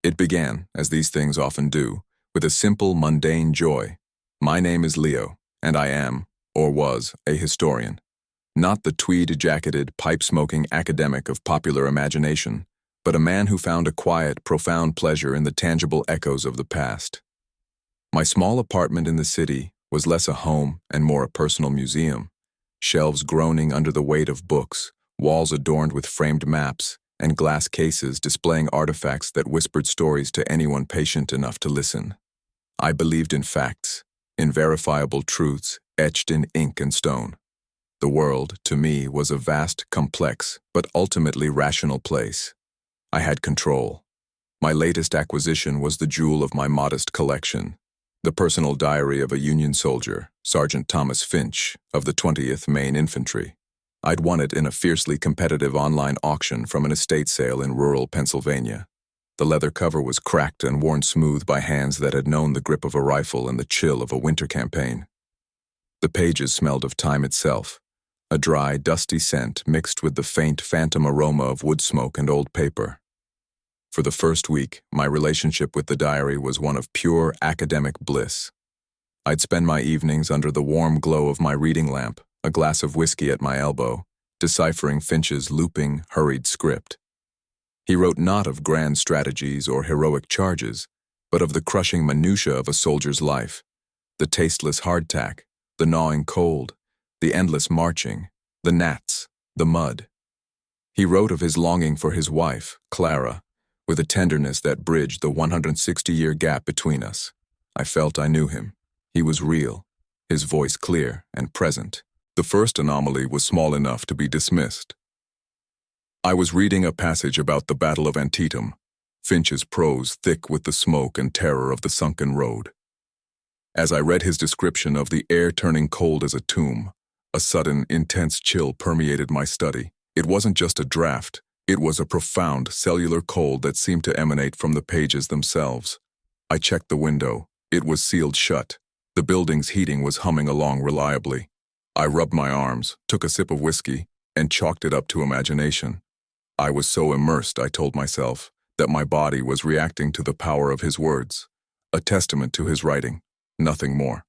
It began, as these things often do, with a simple, mundane joy. My name is Leo, and I am, or was, a historian. Not the tweed-jacketed, pipe-smoking academic of popular imagination, but a man who found a quiet, profound pleasure in the tangible echoes of the past. My small apartment in the city was less a home and more a personal museum, shelves groaning under the weight of books, walls adorned with framed maps, and glass cases displaying artifacts that whispered stories to anyone patient enough to listen. I believed in facts, in verifiable truths etched in ink and stone. The world, to me, was a vast, complex, but ultimately rational place. I had control. My latest acquisition was the jewel of my modest collection, the personal diary of a Union soldier, Sergeant Thomas Finch, of the 20th Maine Infantry. I'd won it in a fiercely competitive online auction from an estate sale in rural Pennsylvania. The leather cover was cracked and worn smooth by hands that had known the grip of a rifle and the chill of a winter campaign. The pages smelled of time itself, a dry, dusty scent mixed with the faint, phantom aroma of wood smoke and old paper. For the first week, my relationship with the diary was one of pure academic bliss. I'd spend my evenings under the warm glow of my reading lamp, a glass of whiskey at my elbow, deciphering Finch's looping, hurried script. He wrote not of grand strategies or heroic charges, but of the crushing minutiae of a soldier's life, the tasteless hardtack, the gnawing cold, the endless marching, the gnats, the mud. He wrote of his longing for his wife, Clara, with a tenderness that bridged the 160-year gap between us. I felt I knew him. He was real, his voice clear and present. The first anomaly was small enough to be dismissed. I was reading a passage about the Battle of Antietam, Finch's prose thick with the smoke and terror of the sunken road. As I read his description of the air turning cold as a tomb, a sudden, intense chill permeated my study. It wasn't just a draft, it was a profound, cellular cold that seemed to emanate from the pages themselves. I checked the window. It was sealed shut. The building's heating was humming along reliably. I rubbed my arms, took a sip of whiskey, and chalked it up to imagination. I was so immersed, I told myself, that my body was reacting to the power of his words, a testament to his writing, nothing more.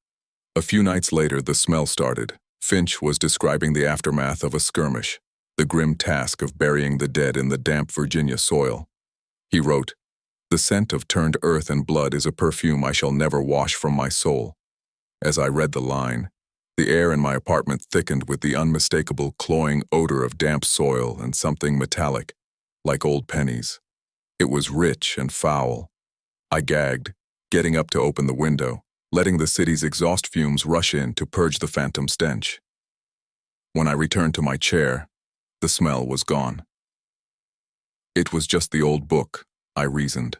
A few nights later, the smell started. Finch was describing the aftermath of a skirmish, the grim task of burying the dead in the damp Virginia soil. He wrote, "The scent of turned earth and blood is a perfume I shall never wash from my soul." As I read the line, the air in my apartment thickened with the unmistakable, cloying odor of damp soil and something metallic, like old pennies. It was rich and foul. I gagged, getting up to open the window, letting the city's exhaust fumes rush in to purge the phantom stench. When I returned to my chair, the smell was gone. It was just the old book, I reasoned.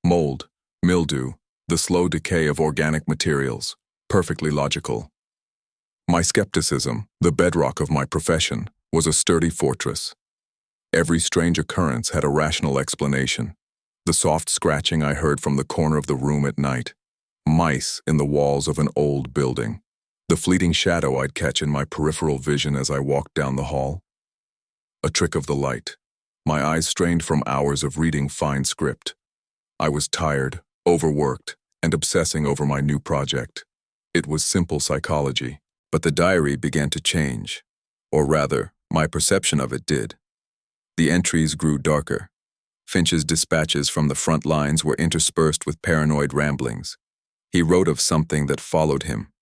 Mold, mildew, the slow decay of organic materials, perfectly logical. My skepticism, the bedrock of my profession, was a sturdy fortress. Every strange occurrence had a rational explanation. The soft scratching I heard from the corner of the room at night, mice in the walls of an old building, the fleeting shadow I'd catch in my peripheral vision as I walked down the hall. A trick of the light, my eyes strained from hours of reading fine script. I was tired, overworked, and obsessing over my new project. It was simple psychology, but the diary began to change, or rather, my perception of it did. The entries grew darker. Finch's dispatches from the front lines were interspersed with paranoid ramblings. He wrote of something that followed him,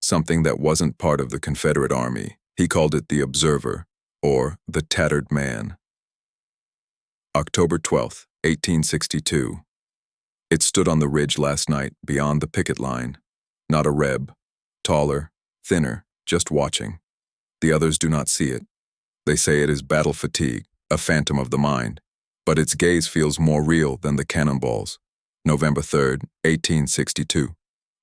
something that wasn't part of the Confederate Army. He called it the Observer, or the Tattered Man. October 12th, 1862. It stood on the ridge last night, beyond the picket line. Not a Reb, taller, thinner, just watching. The others do not see it. They say it is battle fatigue, a phantom of the mind, but its gaze feels more real than the cannonballs. November 3rd, 1862.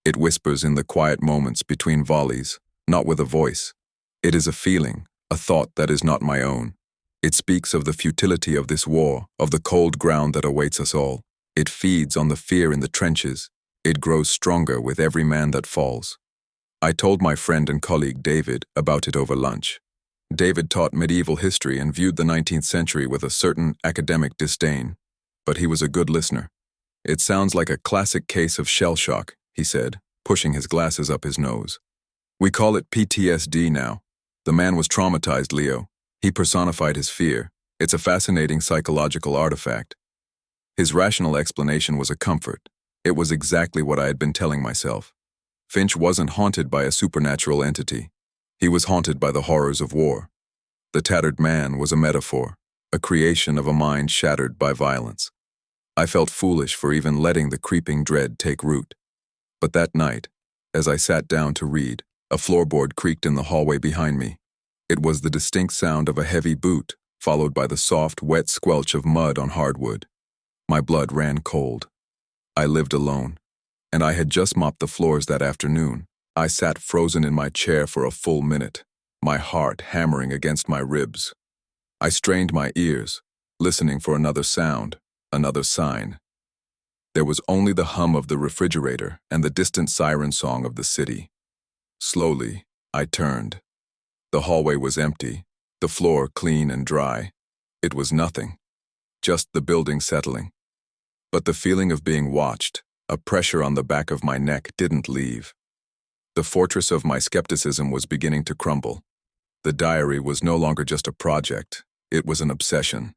It whispers in the quiet moments between volleys, not with a voice. It is a feeling, a thought that is not my own. It speaks of the futility of this war, of the cold ground that awaits us all. It feeds on the fear in the trenches. It grows stronger with every man that falls. I told my friend and colleague David about it over lunch. David taught medieval history and viewed the 19th century with a certain academic disdain, but he was a good listener. It sounds like a classic case of shell shock, he said, pushing his glasses up his nose. We call it PTSD now. The man was traumatized, Leo. He personified his fear. It's a fascinating psychological artifact. His rational explanation was a comfort. It was exactly what I had been telling myself. Finch wasn't haunted by a supernatural entity. He was haunted by the horrors of war. The tattered man was a metaphor, a creation of a mind shattered by violence. I felt foolish for even letting the creeping dread take root. But that night, as I sat down to read, a floorboard creaked in the hallway behind me. It was the distinct sound of a heavy boot, followed by the soft, wet squelch of mud on hardwood. My blood ran cold. I lived alone, and I had just mopped the floors that afternoon. I sat frozen in my chair for a full minute, my heart hammering against my ribs. I strained my ears, listening for another sound, another sign. There was only the hum of the refrigerator and the distant siren song of the city. Slowly, I turned. The hallway was empty, the floor clean and dry. It was nothing, just the building settling. But the feeling of being watched, a pressure on the back of my neck, didn't leave. The fortress of my skepticism was beginning to crumble. The diary was no longer just a project, it was an obsession.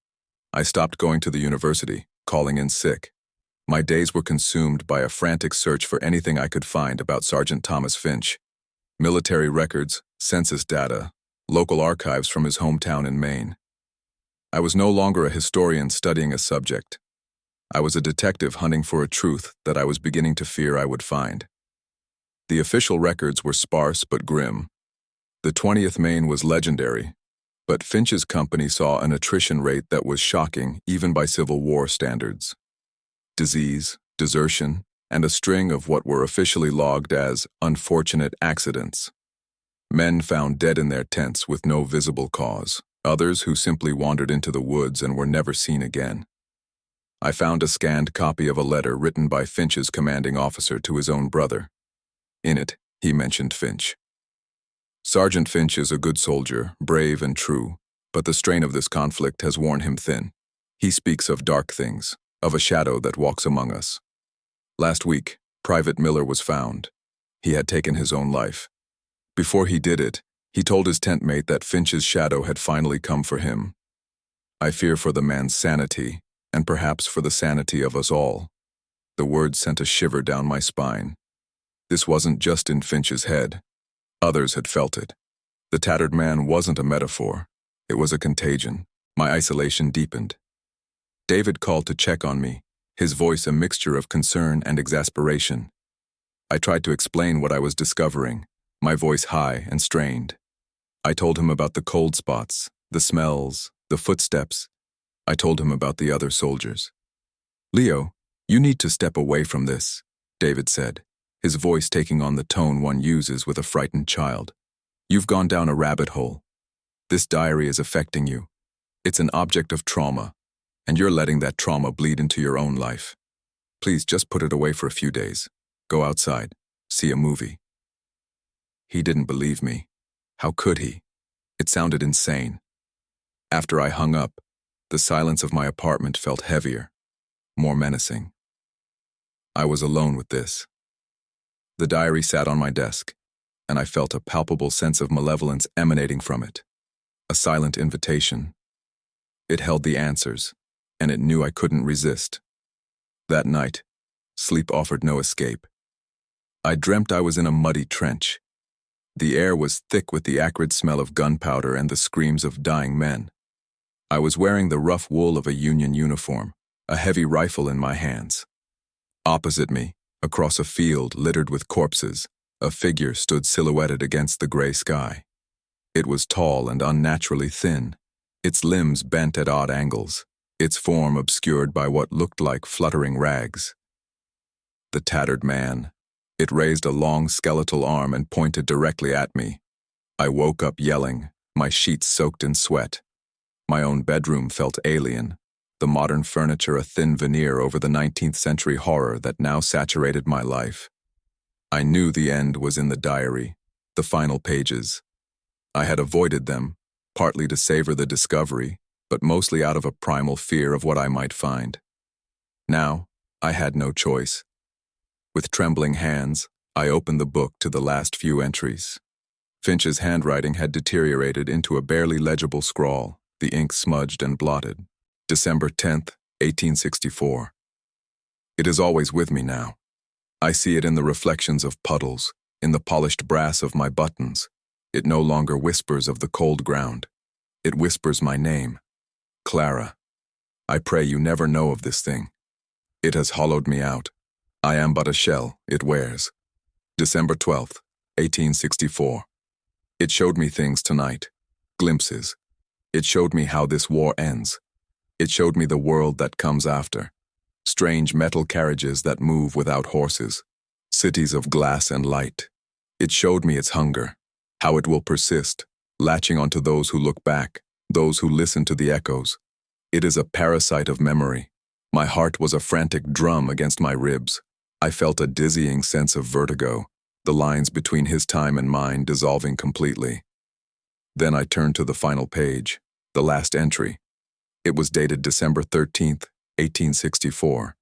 I stopped going to the university, calling in sick. My days were consumed by a frantic search for anything I could find about Sergeant Thomas Finch. Military records, census data, local archives from his hometown in Maine. I was no longer a historian studying a subject. I was a detective hunting for a truth that I was beginning to fear I would find. The official records were sparse but grim. The 20th Maine was legendary, but Finch's company saw an attrition rate that was shocking even by Civil War standards. Disease, desertion, and a string of what were officially logged as unfortunate accidents. Men found dead in their tents with no visible cause, others who simply wandered into the woods and were never seen again. I found a scanned copy of a letter written by Finch's commanding officer to his own brother. In it, he mentioned Finch. Sergeant Finch is a good soldier, brave and true, but the strain of this conflict has worn him thin. He speaks of dark things, of a shadow that walks among us. Last week, Private Miller was found. He had taken his own life. Before he did it, he told his tent mate that Finch's shadow had finally come for him. I fear for the man's sanity, and perhaps for the sanity of us all. The words sent a shiver down my spine. This wasn't just in Finch's head. Others had felt it. The tattered man wasn't a metaphor. It was a contagion. My isolation deepened. David called to check on me, his voice a mixture of concern and exasperation. I tried to explain what I was discovering, my voice high and strained. I told him about the cold spots, the smells, the footsteps. I told him about the other soldiers. "Leo, you need to step away from this," David said, his voice taking on the tone one uses with a frightened child. "You've gone down a rabbit hole. This diary is affecting you. It's an object of trauma, and you're letting that trauma bleed into your own life. Please just put it away for a few days. Go outside, see a movie." He didn't believe me. How could he? It sounded insane. After I hung up, the silence of my apartment felt heavier, more menacing. I was alone with this. The diary sat on my desk, and I felt a palpable sense of malevolence emanating from it. A silent invitation. It held the answers, and it knew I couldn't resist. That night, sleep offered no escape. I dreamt I was in a muddy trench. The air was thick with the acrid smell of gunpowder and the screams of dying men. I was wearing the rough wool of a Union uniform, a heavy rifle in my hands. Opposite me, across a field littered with corpses, a figure stood silhouetted against the gray sky. It was tall and unnaturally thin, its limbs bent at odd angles, its form obscured by what looked like fluttering rags. The tattered man. It raised a long skeletal arm and pointed directly at me. I woke up yelling, my sheets soaked in sweat. My own bedroom felt alien, the modern furniture a thin veneer over the 19th century horror that now saturated my life. I knew the end was in the diary, the final pages. I had avoided them, partly to savor the discovery, but mostly out of a primal fear of what I might find. Now, I had no choice. With trembling hands, I opened the book to the last few entries. Finch's handwriting had deteriorated into a barely legible scrawl, the ink smudged and blotted. December 10th, 1864. It is always with me now. I see it in the reflections of puddles, in the polished brass of my buttons. It no longer whispers of the cold ground. It whispers my name. Clara. I pray you never know of this thing. It has hollowed me out. I am but a shell it wears. December 12th, 1864. It showed me things tonight. Glimpses. It showed me how this war ends. It showed me the world that comes after. Strange metal carriages that move without horses. Cities of glass and light. It showed me its hunger, how it will persist, latching onto those who look back, those who listen to the echoes. It is a parasite of memory. My heart was a frantic drum against my ribs. I felt a dizzying sense of vertigo, the lines between his time and mine dissolving completely. Then I turned to the final page, the last entry. It was dated December 13th, 1864.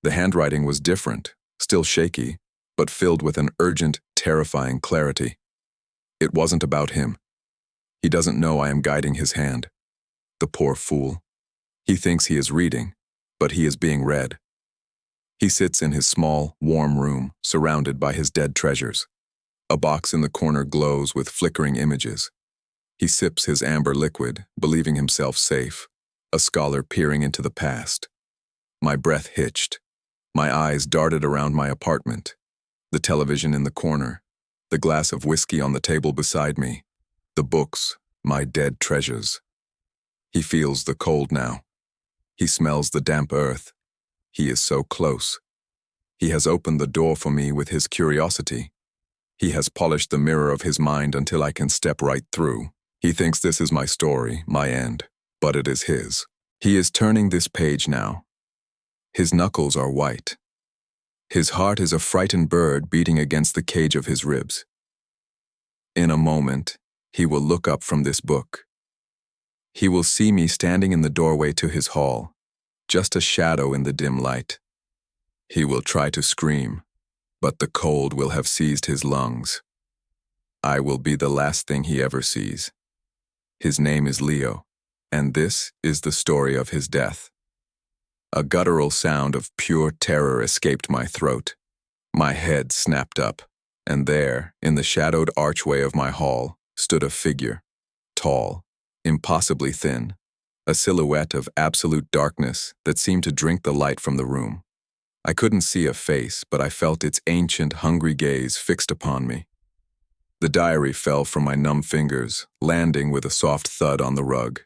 The handwriting was different, still shaky, but filled with an urgent, terrifying clarity. It wasn't about him. He doesn't know I am guiding his hand. The poor fool. He thinks he is reading, but he is being read. He sits in his small, warm room, surrounded by his dead treasures. A box in the corner glows with flickering images. He sips his amber liquid, believing himself safe, a scholar peering into the past. My breath hitched. My eyes darted around my apartment. The television in the corner, the glass of whiskey on the table beside me, the books, my dead treasures. He feels the cold now. He smells the damp earth. He is so close. He has opened the door for me with his curiosity. He has polished the mirror of his mind until I can step right through. He thinks this is my story, my end, but it is his. He is turning this page now. His knuckles are white. His heart is a frightened bird beating against the cage of his ribs. In a moment, he will look up from this book. He will see me standing in the doorway to his hall, just a shadow in the dim light. He will try to scream, but the cold will have seized his lungs. I will be the last thing he ever sees. His name is Leo, and this is the story of his death. A guttural sound of pure terror escaped my throat. My head snapped up, and there, in the shadowed archway of my hall, stood a figure, tall, impossibly thin, a silhouette of absolute darkness that seemed to drink the light from the room. I couldn't see a face, but I felt its ancient, hungry gaze fixed upon me. The diary fell from my numb fingers, landing with a soft thud on the rug.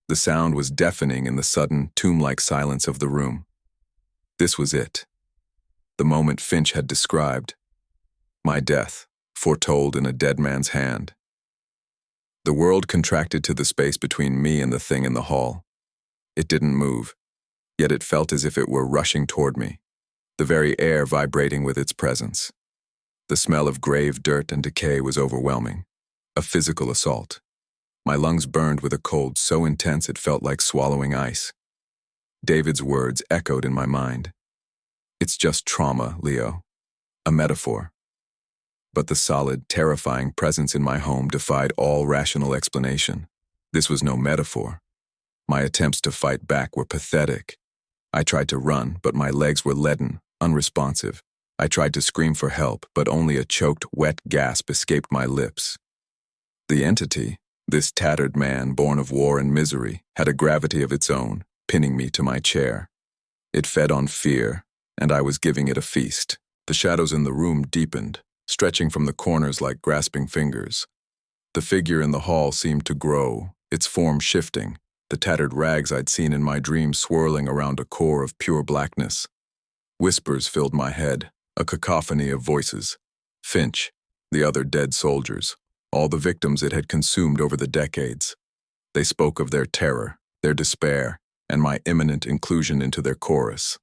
The sound was deafening in the sudden, tomb-like silence of the room. This was it. The moment Finch had described. My death, foretold in a dead man's hand. The world contracted to the space between me and the thing in the hall. It didn't move, yet it felt as if it were rushing toward me, the very air vibrating with its presence. The smell of grave dirt and decay was overwhelming, a physical assault. My lungs burned with a cold so intense it felt like swallowing ice. David's words echoed in my mind. It's just trauma, Leo. A metaphor. But the solid, terrifying presence in my home defied all rational explanation. This was no metaphor. My attempts to fight back were pathetic. I tried to run, but my legs were leaden, unresponsive. I tried to scream for help, but only a choked, wet gasp escaped my lips. The entity, this tattered man born of war and misery, had a gravity of its own, pinning me to my chair. It fed on fear, and I was giving it a feast. The shadows in the room deepened, stretching from the corners like grasping fingers. The figure in the hall seemed to grow, its form shifting, the tattered rags I'd seen in my dreams swirling around a core of pure blackness. Whispers filled my head, a cacophony of voices. Finch, the other dead soldiers, all the victims it had consumed over the decades. They spoke of their terror, their despair, and my imminent inclusion into their chorus.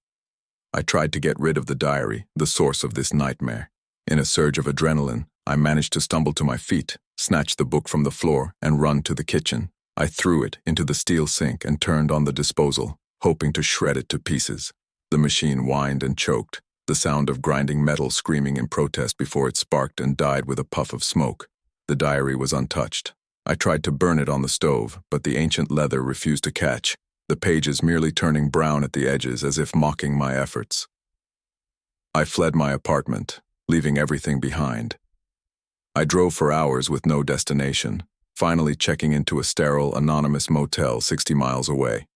I tried to get rid of the diary, the source of this nightmare. In a surge of adrenaline, I managed to stumble to my feet, snatch the book from the floor, and run to the kitchen. I threw it into the steel sink and turned on the disposal, hoping to shred it to pieces. The machine whined and choked, the sound of grinding metal screaming in protest before it sparked and died with a puff of smoke. The diary was untouched. I tried to burn it on the stove, but the ancient leather refused to catch, the pages merely turning brown at the edges as if mocking my efforts. I fled my apartment, leaving everything behind. I drove for hours with no destination, finally checking into a sterile, anonymous motel 60 miles away.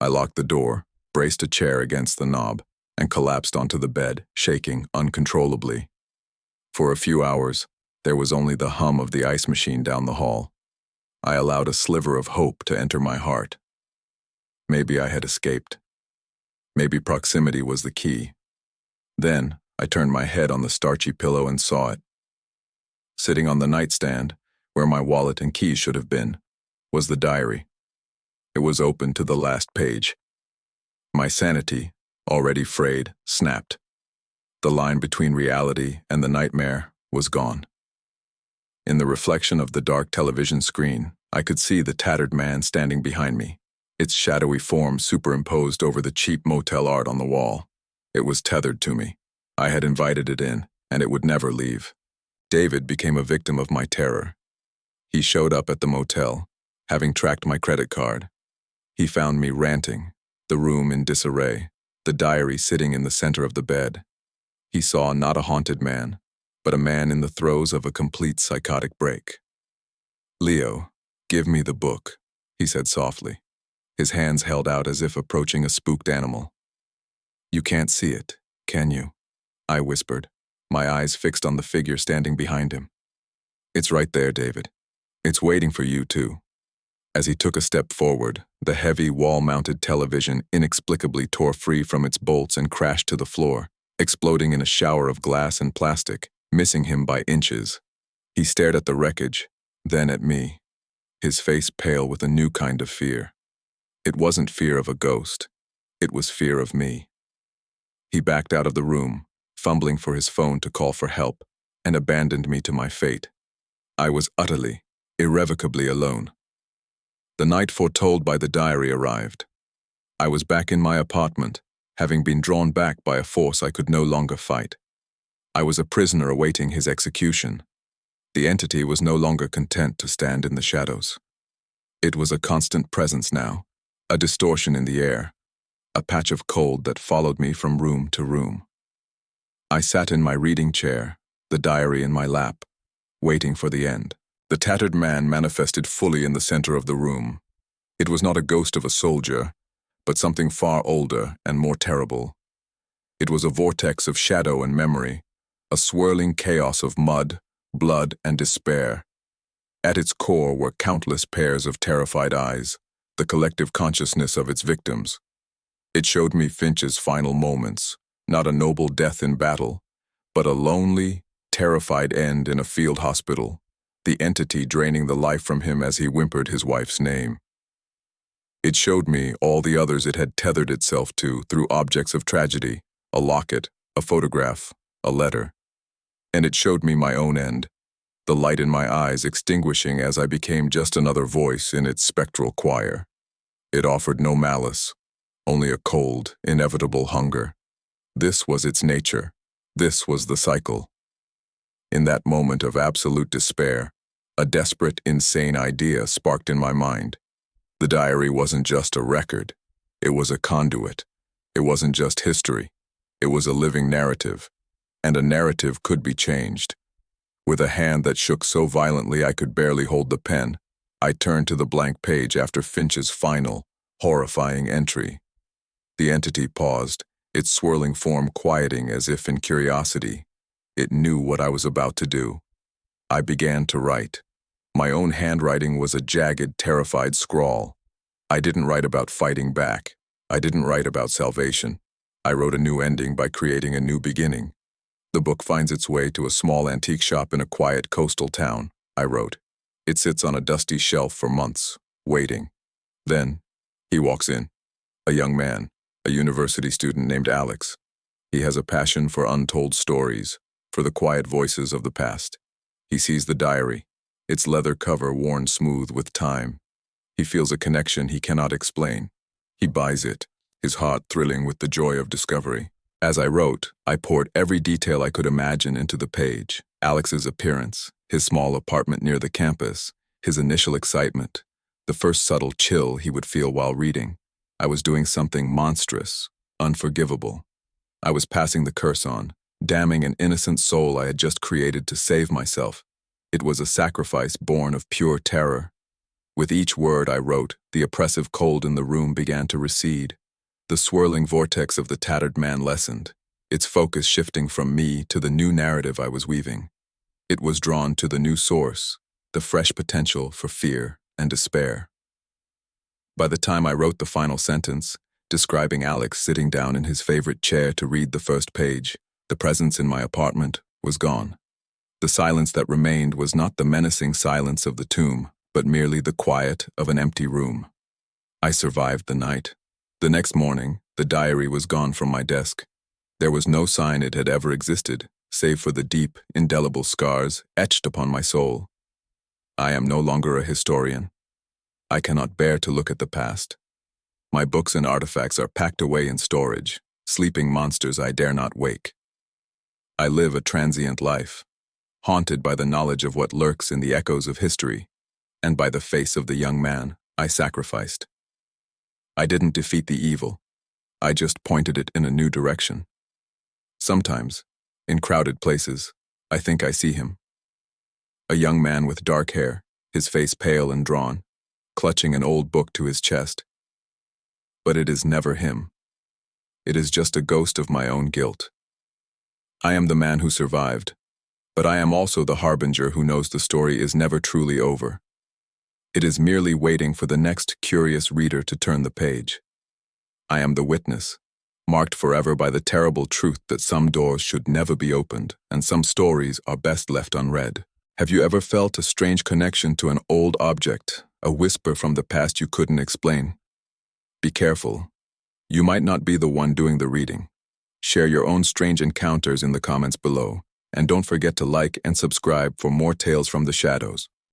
I locked the door, braced a chair against the knob, and collapsed onto the bed, shaking uncontrollably. For a few hours, there was only the hum of the ice machine down the hall. I allowed a sliver of hope to enter my heart. Maybe I had escaped. Maybe proximity was the key. Then, I turned my head on the starchy pillow and saw it. Sitting on the nightstand, where my wallet and keys should have been, was the diary. It was open to the last page. My sanity, already frayed, snapped. The line between reality and the nightmare was gone. In the reflection of the dark television screen, I could see the tattered man standing behind me, its shadowy form superimposed over the cheap motel art on the wall. It was tethered to me. I had invited it in, and it would never leave. David became a victim of my terror. He showed up at the motel, having tracked my credit card. He found me ranting, the room in disarray, the diary sitting in the center of the bed. He saw not a haunted man, but a man in the throes of a complete psychotic break. "Leo, give me the book," he said softly, his hands held out as if approaching a spooked animal. "You can't see it, can you?" I whispered, my eyes fixed on the figure standing behind him. "It's right there, David. It's waiting for you, too." As he took a step forward, the heavy wall-mounted television inexplicably tore free from its bolts and crashed to the floor, exploding in a shower of glass and plastic, missing him by inches. He stared at the wreckage, then at me, his face pale with a new kind of fear. It wasn't fear of a ghost. It was fear of me. He backed out of the room, fumbling for his phone to call for help, and abandoned me to my fate. I was utterly, irrevocably alone. The night foretold by the diary arrived. I was back in my apartment, having been drawn back by a force I could no longer fight. I was a prisoner awaiting his execution. The entity was no longer content to stand in the shadows. It was a constant presence now, a distortion in the air, a patch of cold that followed me from room to room. I sat in my reading chair, the diary in my lap, waiting for the end. The tattered man manifested fully in the center of the room. It was not a ghost of a soldier, but something far older and more terrible. It was a vortex of shadow and memory, a swirling chaos of mud, blood, and despair. At its core were countless pairs of terrified eyes, the collective consciousness of its victims. It showed me Finch's final moments, not a noble death in battle, but a lonely, terrified end in a field hospital, the entity draining the life from him as he whimpered his wife's name. It showed me all the others it had tethered itself to through objects of tragedy, a locket, a photograph, a letter. And it showed me my own end, the light in my eyes extinguishing as I became just another voice in its spectral choir. It offered no malice, only a cold, inevitable hunger. This was its nature. This was the cycle. In that moment of absolute despair, a desperate, insane idea sparked in my mind. The diary wasn't just a record. It was a conduit. It wasn't just history. It was a living narrative. And a narrative could be changed. With a hand that shook so violently I could barely hold the pen, I turned to the blank page after Finch's final, horrifying entry. The entity paused, its swirling form quieting as if in curiosity. It knew what I was about to do. I began to write. My own handwriting was a jagged, terrified scrawl. I didn't write about fighting back. I didn't write about salvation. I wrote a new ending by creating a new beginning. The book finds its way to a small antique shop in a quiet coastal town, I wrote. It sits on a dusty shelf for months, waiting. Then, he walks in. A young man, a university student named Alex. He has a passion for untold stories, for the quiet voices of the past. He sees the diary, its leather cover worn smooth with time. He feels a connection he cannot explain. He buys it, his heart thrilling with the joy of discovery. As I wrote, I poured every detail I could imagine into the page. Alex's appearance, his small apartment near the campus, his initial excitement, the first subtle chill he would feel while reading. I was doing something monstrous, unforgivable. I was passing the curse on, damning an innocent soul I had just created to save myself. It was a sacrifice born of pure terror. With each word I wrote, the oppressive cold in the room began to recede. The swirling vortex of the tattered man lessened, its focus shifting from me to the new narrative I was weaving. It was drawn to the new source, the fresh potential for fear and despair. By the time I wrote the final sentence, describing Alex sitting down in his favorite chair to read the first page, the presence in my apartment was gone. The silence that remained was not the menacing silence of the tomb, but merely the quiet of an empty room. I survived the night. The next morning, the diary was gone from my desk. There was no sign it had ever existed, save for the deep, indelible scars etched upon my soul. I am no longer a historian. I cannot bear to look at the past. My books and artifacts are packed away in storage, sleeping monsters I dare not wake. I live a transient life, haunted by the knowledge of what lurks in the echoes of history, and by the face of the young man I sacrificed. I didn't defeat the evil. I just pointed it in a new direction. Sometimes, in crowded places, I think I see him. A young man with dark hair, his face pale and drawn, clutching an old book to his chest. But it is never him. It is just a ghost of my own guilt. I am the man who survived, but I am also the harbinger who knows the story is never truly over. It is merely waiting for the next curious reader to turn the page. I am the witness, marked forever by the terrible truth that some doors should never be opened and some stories are best left unread. Have you ever felt a strange connection to an old object, a whisper from the past you couldn't explain? Be careful. You might not be the one doing the reading. Share your own strange encounters in the comments below, and don't forget to like and subscribe for more tales from the shadows.